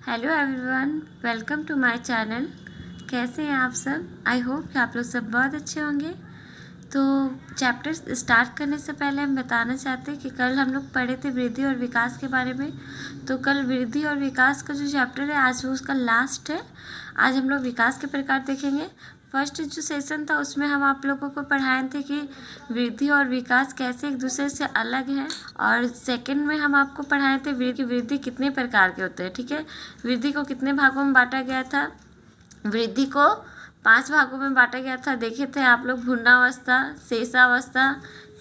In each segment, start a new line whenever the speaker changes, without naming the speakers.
Hello everyone, welcome to my channel. कैसे हैं आप सब? आई होप कि आप लोग सब बहुत अच्छे होंगे। तो चैप्टर स्टार्ट करने से पहले हम बताना चाहते हैं कि कल हम लोग पढ़े थे वृद्धि और विकास के बारे में। तो कल वृद्धि और विकास का जो चैप्टर है आज वो उसका लास्ट है। आज हम लोग विकास के प्रकार देखेंगे। फर्स्ट जो सेशन था उसमें हम आप लोगों को पढ़ाए थे कि वृद्धि और विकास कैसे एक दूसरे से अलग हैं, और सेकंड में हम आपको पढ़ाए थे वृद्धि कितने प्रकार के होते हैं। ठीक है, वृद्धि को कितने भागों में बांटा गया था? वृद्धि को 5 भागों में बांटा गया था। देखे थे आप लोग, भ्रूणावस्था, शेषावस्था,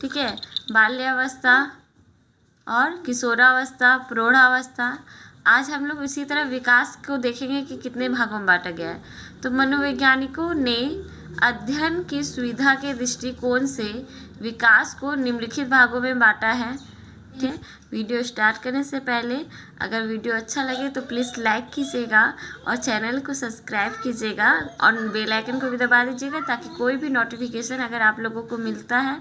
ठीक है, बाल्यावस्था और किशोरावस्था, प्रौढ़ावस्था। आज हम लोग इसी तरह विकास को देखेंगे कि कितने भागों में बांटा गया है। तो मनोवैज्ञानिकों ने अध्ययन की सुविधा के दृष्टिकोण से विकास को निम्नलिखित भागों में बांटा है। ठीक है, वीडियो स्टार्ट करने से पहले अगर वीडियो अच्छा लगे तो प्लीज़ लाइक कीजिएगा और चैनल को सब्सक्राइब कीजिएगा और बेल आइकन को भी दबा दीजिएगा ताकि कोई भी नोटिफिकेशन अगर आप लोगों को मिलता है,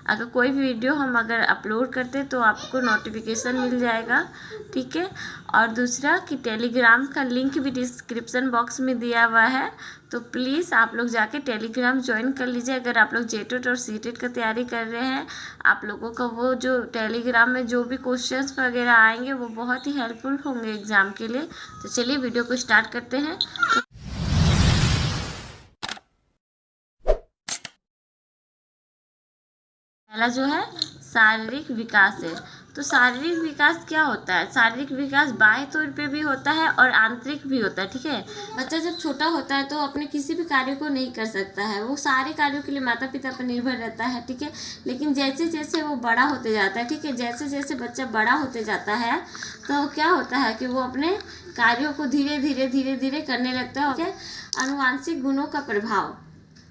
अगर कोई भी वीडियो हम अगर अपलोड करते तो आपको नोटिफिकेशन मिल जाएगा। ठीक है, और दूसरा कि टेलीग्राम का लिंक भी डिस्क्रिप्शन बॉक्स में दिया हुआ है, तो प्लीज़ आप लोग जाके टेलीग्राम ज्वाइन कर लीजिए। अगर आप लोग जेटेट और सीटेट का तैयारी कर रहे हैं, आप लोगों का वो जो टेलीग्राम में जो भी क्वेश्चंस वगैरह आएंगे वो बहुत ही हेल्पफुल होंगे एग्ज़ाम के लिए। तो चलिए वीडियो को स्टार्ट करते हैं। पहला जो है शारीरिक विकास है। तो शारीरिक विकास क्या होता है? शारीरिक विकास बाह्य तौर पे भी होता है और आंतरिक भी होता है। ठीक है, बच्चा जब छोटा होता है तो अपने किसी भी कार्य को नहीं कर सकता है, वो सारे कार्यों के लिए माता पिता पर निर्भर रहता है। ठीक है, लेकिन जैसे जैसे वो बड़ा होते जाता है, ठीक है, जैसे जैसे बच्चा बड़ा होते जाता है तो क्या होता है कि वो अपने कार्यों को धीरे धीरे धीरे धीरे करने लगता है। ठीक है, आनुवांशिक गुणों का प्रभाव।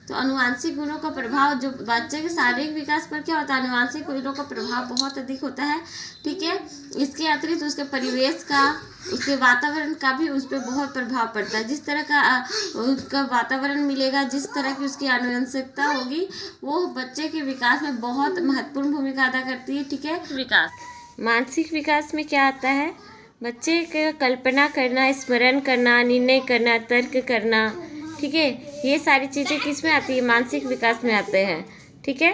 तो आनुवांशिक गुणों का प्रभाव जो बच्चे के शारीरिक विकास पर क्या होता है, आनुवांशिक गुणों का प्रभाव बहुत अधिक होता है। ठीक है, इसके अतिरिक्त उसके परिवेश का, उसके वातावरण का भी उस पर बहुत प्रभाव पड़ता है। जिस तरह का उसका वातावरण मिलेगा, जिस तरह की उसकी आनुवंशिकता होगी, वो बच्चे के विकास में बहुत महत्वपूर्ण भूमिका अदा करती है। ठीक है, विकास मानसिक विकास में क्या आता है? बच्चे का कल्पना करना, स्मरण करना, निर्णय करना, तर्क करना। ठीक है, ये सारी चीज़ें किस में आती है? मानसिक विकास में आते हैं। ठीक है,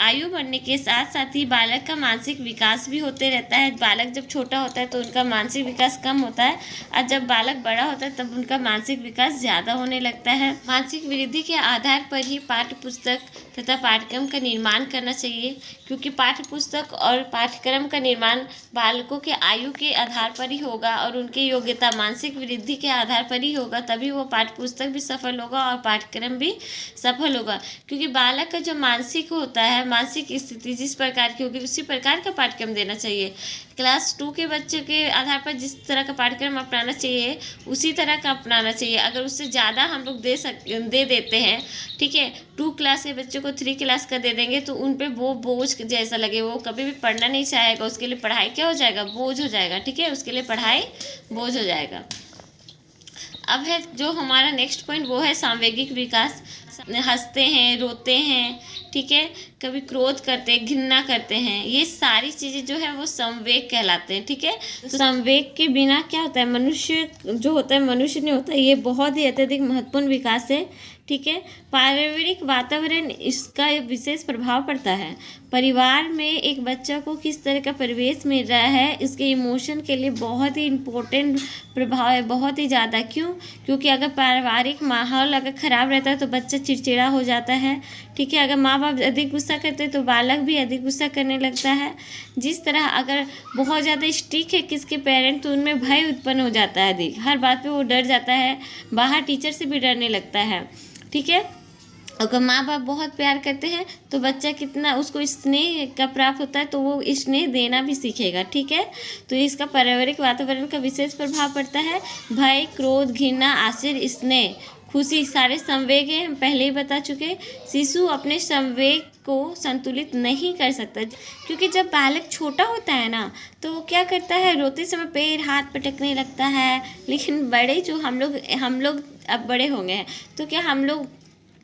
आयु बढ़ने के साथ साथ ही बालक का मानसिक विकास भी होते रहता है। बालक जब छोटा होता है तो उनका मानसिक विकास कम होता है, और जब बालक बड़ा होता है तब उनका मानसिक विकास ज़्यादा होने लगता है। मानसिक वृद्धि के आधार पर ही पाठ्य पुस्तक तथा पाठ्यक्रम का निर्माण करना चाहिए, क्योंकि पाठ्य पुस्तक और पाठ्यक्रम का निर्माण बालकों के आयु के आधार पर ही होगा और उनकी योग्यता मानसिक वृद्धि के आधार पर ही होगा, तभी वो पाठ्य पुस्तक भी सफल होगा और पाठ्यक्रम भी सफल होगा। क्योंकि बालक का जो मानसिक होता है, मानसिक स्थिति जिस प्रकार की होगी उसी प्रकार का पाठ्यक्रम देना चाहिए। क्लास 2 के बच्चे के आधार पर जिस तरह का पाठ्यक्रम अपनाना चाहिए उसी तरह का अपनाना चाहिए। अगर उससे ज़्यादा हम लोग दे देते हैं, ठीक है, 2 क्लास के बच्चे को 3 क्लास का दे देंगे तो उन पे वो बोझ जैसा लगे, वो कभी भी पढ़ना नहीं चाहेगा, उसके लिए पढ़ाई क्या हो जाएगा? बोझ हो जाएगा। ठीक है, उसके लिए पढ़ाई बोझ हो जाएगा। अब है जो हमारा नेक्स्ट पॉइंट, वो है सांवेगिक विकास। हंसते हैं, रोते हैं, ठीक है, कभी क्रोध करते हैं, घृणा करते हैं, ये सारी चीज़ें जो है वो संवेग कहलाते हैं। ठीक है, तो संवेग के बिना क्या होता है? मनुष्य जो होता है मनुष्य नहीं होता। ये बहुत ही अत्यधिक महत्वपूर्ण विकास है। ठीक है, पारिवारिक वातावरण इसका विशेष प्रभाव पड़ता है। परिवार में एक बच्चा को किस तरह का परिवेश मिल रहा है, इसके इमोशन के लिए बहुत ही इम्पोर्टेंट प्रभाव है, बहुत ही ज़्यादा। क्यों? क्योंकि अगर पारिवारिक माहौल अगर ख़राब रहता है तो बच्चा चिड़चिड़ा हो जाता है। ठीक है, अगर माँ बाप अधिक गुस्सा करते हैं तो बालक भी अधिक गुस्सा करने लगता है। जिस तरह अगर बहुत ज़्यादा स्ट्रिक्ट है किसके पेरेंट तो उनमें भय उत्पन्न हो जाता है अधिक, हर बात पे वो डर जाता है, बाहर टीचर से भी डरने लगता है। ठीक है, अगर माँ बाप बहुत प्यार करते हैं तो बच्चा कितना उसको स्नेह का प्राप्त होता है तो वो स्नेह देना भी सीखेगा। ठीक है, तो इसका पारिवारिक वातावरण का विशेष प्रभाव पड़ता है। भय, क्रोध, घृणा, आश्चर्य, स्नेह, खुशी, सारे संवेग हैं, हम पहले ही बता चुके। शिशु अपने संवेग को संतुलित नहीं कर सकता, क्योंकि जब बालक छोटा होता है ना तो वो क्या करता है, रोते समय पैर हाथ पटकने लगता है। लेकिन बड़े जो हम लोग अब बड़े हो गए हैं तो क्या हम लोग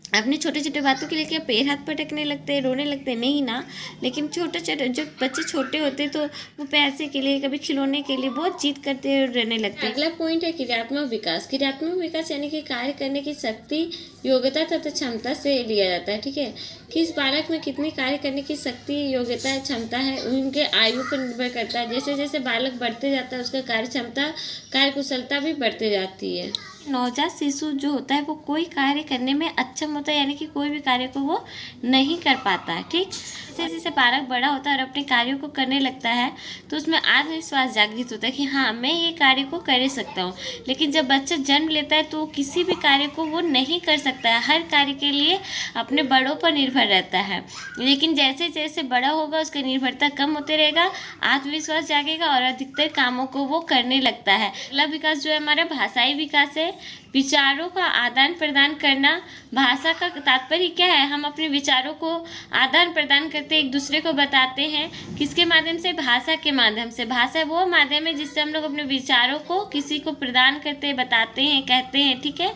अपनी छोटे छोटे बातों के लिए क्या पैर हाथ पटकने लगते हैं, रोने लगते हैं? नहीं ना। लेकिन छोटे छोटे जो बच्चे छोटे होते हैं तो वो पैसे के लिए, कभी खिलौने के लिए बहुत जिद करते हैं और रहने लगते हैं। अगला पॉइंट है क्रियात्मक विकास। क्रियात्मक विकास यानी कि कार्य करने की शक्ति, योग्यता तथा क्षमता से लिया जाता है। ठीक है, किस बालक में कितनी कार्य करने की शक्ति, योग्यता, क्षमता है, उनके आयु पर निर्भर करता है। जैसे जैसे बालक बढ़ते जाता है उसका कार्य क्षमता, कार्य कुशलता भी बढ़ती जाती है। नवजात शिशु जो होता है वो कोई कार्य करने में अक्षम होता है, यानी कि कोई भी कार्य को वो नहीं कर पाता है। ठीक, जैसे जैसे बालक बड़ा होता है और अपने कार्यों को करने लगता है तो उसमें आत्मविश्वास जागृत होता है कि हाँ, मैं ये कार्य को कर सकता हूँ। लेकिन जब बच्चा जन्म लेता है तो किसी भी कार्य को वो नहीं कर सकता है, हर कार्य के लिए अपने बड़ों पर निर्भर रहता है। लेकिन जैसे जैसे बड़ा होगा उसका निर्भरता कम होते रहेगा, आत्मविश्वास जागेगा और अधिकतर कामों को वो करने लगता है। अगला विकास जो है हमारा भाषाई विकास है। विचारों का आदान प्रदान करना। भाषा का तात्पर्य क्या है? हम अपने विचारों को आदान प्रदान करते, एक दूसरे को बताते हैं। किसके माध्यम से? भाषा के माध्यम से। भाषा वो माध्यम है जिससे हम लोग अपने विचारों को किसी को प्रदान करते हैं, बताते हैं, कहते हैं। ठीक है,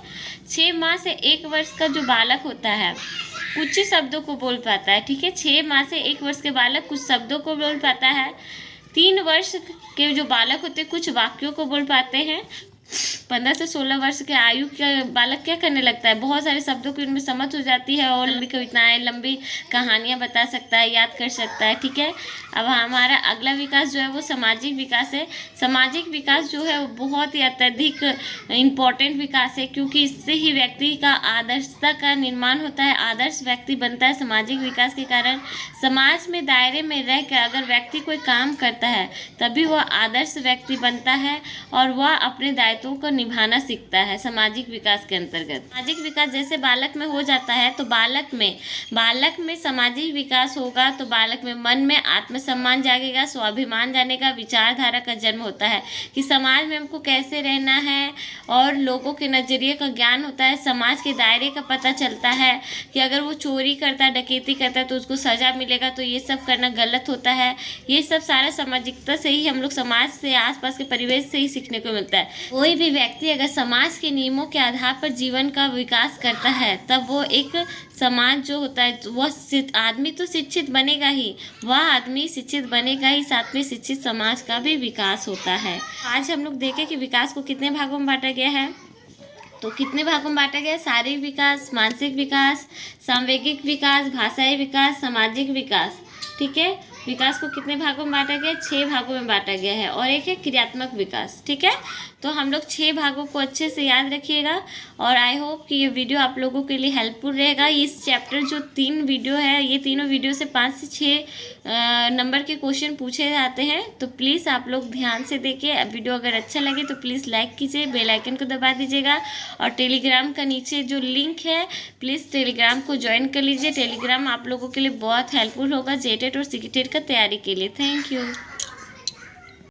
6 माह से 1 वर्ष का जो बालक होता है कुछ शब्दों को बोल पाता है। ठीक है, 6 माह से 1 वर्ष के बालक कुछ शब्दों को बोल पाता है। 3 वर्ष के जो बालक होते हैं कुछ वाक्यों को बोल पाते हैं। 15 से 16 वर्ष के आयु का बालक क्या करने लगता है? बहुत सारे शब्दों की उनमें समझ हो जाती है और लंबी कविताएं, लंबी कहानियां बता सकता है, याद कर सकता है। ठीक है, अब हमारा अगला विकास जो है वो सामाजिक विकास है। सामाजिक विकास जो है वो बहुत ही अत्यधिक इम्पोर्टेंट विकास है, क्योंकि इससे ही व्यक्ति का आदर्शता का निर्माण होता है, आदर्श व्यक्ति बनता है। सामाजिक विकास के कारण समाज में दायरे में रहकर अगर व्यक्ति कोई काम करता है तभी वह आदर्श व्यक्ति बनता है और वह अपने दायित्वों को निभाना सीखता है सामाजिक विकास के अंतर्गत। सामाजिक विकास जैसे बालक में हो जाता है तो बालक में सामाजिक विकास होगा तो बालक में मन में आत्मसम्मान जागेगा, स्वाभिमान जानेगा, विचारधारा का जन्म होता है कि समाज में हमको कैसे रहना है और लोगों के नज़रिए का ज्ञान होता है। समाज के दायरे का पता चलता है कि अगर वो चोरी करता है, डकैती करता है तो उसको सज़ा मिलेगा, तो ये सब करना गलत होता है। ये सब सारा सामाजिकता से ही हम लोग, समाज से, आसपास के परिवेश से ही सीखने को मिलता है। कोई भी व्यक्ति अगर समाज के नियमों के आधार पर जीवन का विकास करता है तब वो एक समाज जो होता है वह आदमी तो शिक्षित बनेगा ही, वह आदमी शिक्षित बनेगा ही, साथ में शिक्षित समाज का भी विकास होता है। आज हम लोग देखें कि विकास को कितने भागों में बांटा गया है। तो कितने भागों में बांटा गया है? शारीरिक विकास, मानसिक विकास, सांवेगिक विकास, भाषाई विकास, सामाजिक विकास। ठीक है, विकास को कितने भागों में बांटा गया है? 6 भागों में बांटा गया है और एक है क्रियात्मक विकास। ठीक है, तो हम लोग 6 भागों को अच्छे से याद रखिएगा और आई होप कि ये वीडियो आप लोगों के लिए हेल्पफुल रहेगा। इस चैप्टर जो 3 वीडियो है, ये तीनों वीडियो से 5 से 6 नंबर के क्वेश्चन पूछे जाते हैं, तो प्लीज़ आप लोग ध्यान से देखिए। वीडियो अगर अच्छा लगे तो प्लीज़ लाइक कीजिए, बेल आइकन को दबा दीजिएगा और टेलीग्राम का नीचे जो लिंक है प्लीज़ टेलीग्राम को ज्वाइन कर लीजिए। टेलीग्राम आप लोगों के लिए बहुत हेल्पफुल होगा जेटेट और सीटेट का तैयारी के लिए। Thank you.